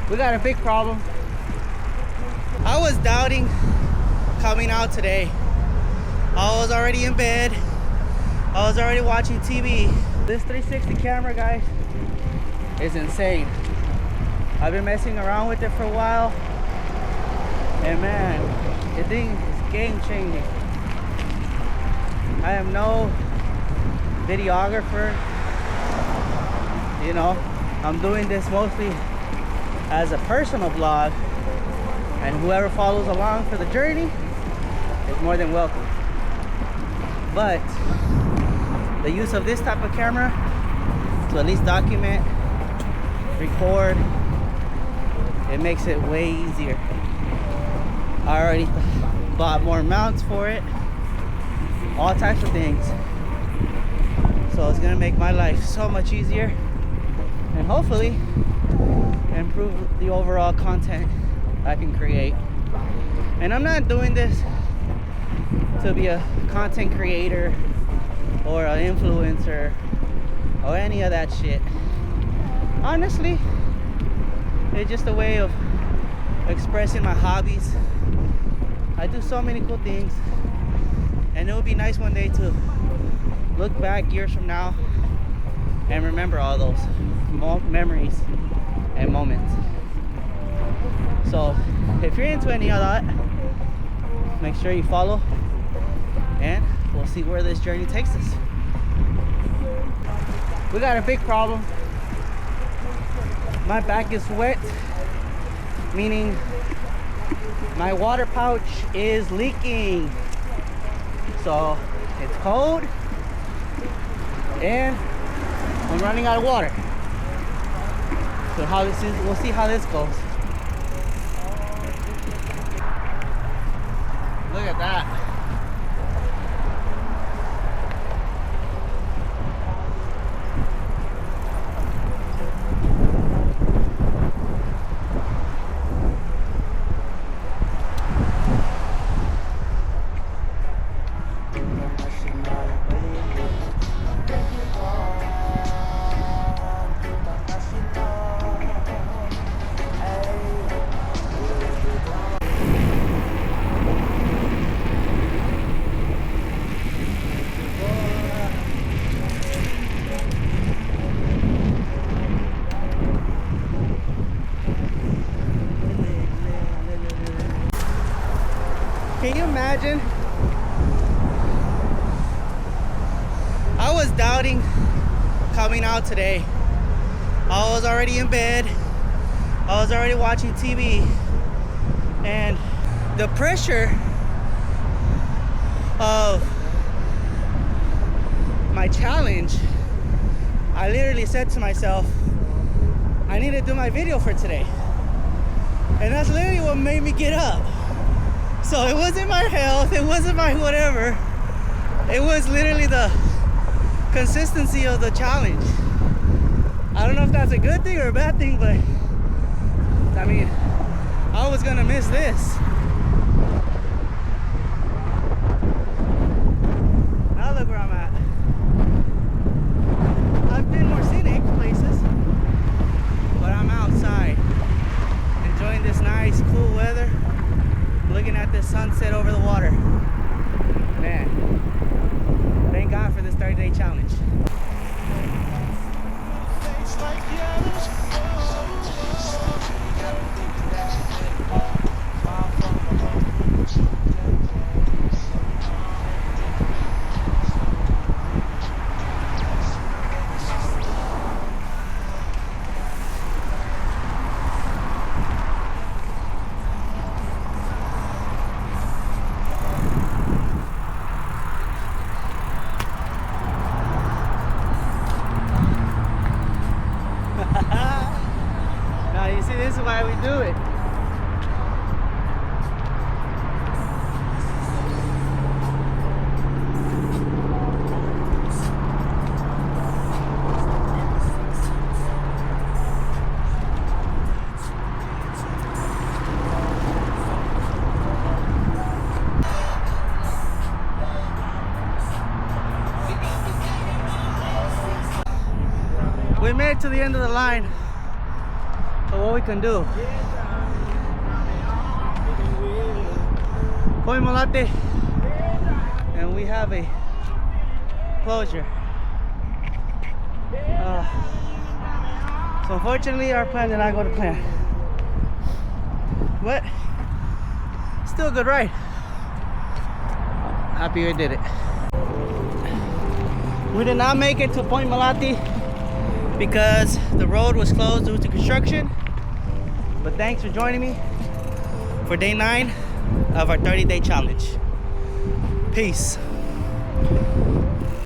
We got a big problem. I was doubting coming out today. I was already in bed. I was already watching TV. This 360 camera, guys, is insane. I've been messing around with it for a while, and man, the thing is game changing. I am no videographer, you know. I'm doing this mostly as a personal vlog, and whoever follows along for the journey is more than welcome. But the use of this type of camera to at least document, record, it makes it way easier. I already bought more mounts for it, all types of things, so it's gonna make my life so much easier and hopefully improve the overall content I can create. And I'm not doing this to be a content creator or an influencer or any of that shit. Honestly, it's just a way of expressing my hobbies. I do so many cool things, and it would be nice one day to look back years from now and remember all those memories and moments. So if you're into any of that, make sure you follow, and we'll see where this journey takes us. We got a big problem. My back is wet, meaning my water pouch is leaking. So it's cold and I'm running out of water. So how this is, we'll see how this goes. Look at that. Can you imagine? I was doubting coming out today. I was already in bed. I was already watching TV. And the pressure of my challenge, I literally said to myself, I need to do my video for today. And that's literally what made me get up. So it wasn't my health, it wasn't my whatever. It was literally the consistency of the challenge. I don't know if that's a good thing or a bad thing, but I mean, I was gonna miss this. Now look where I'm at. I've been more scenic places, but I'm outside, enjoying this nice, cool weather, looking at this sunset over the water. Man, thank God for this 30-day challenge. Now you see, this is why we do it. We made it to the end of the line. So what we can do, Point Malate, and we have a closure. So unfortunately our plan did not go to plan, but still a good ride. Happy we did it. We did not make it to Point Malate because the road was closed due to construction. But thanks for joining me for day 9 of our 30-day challenge. Peace.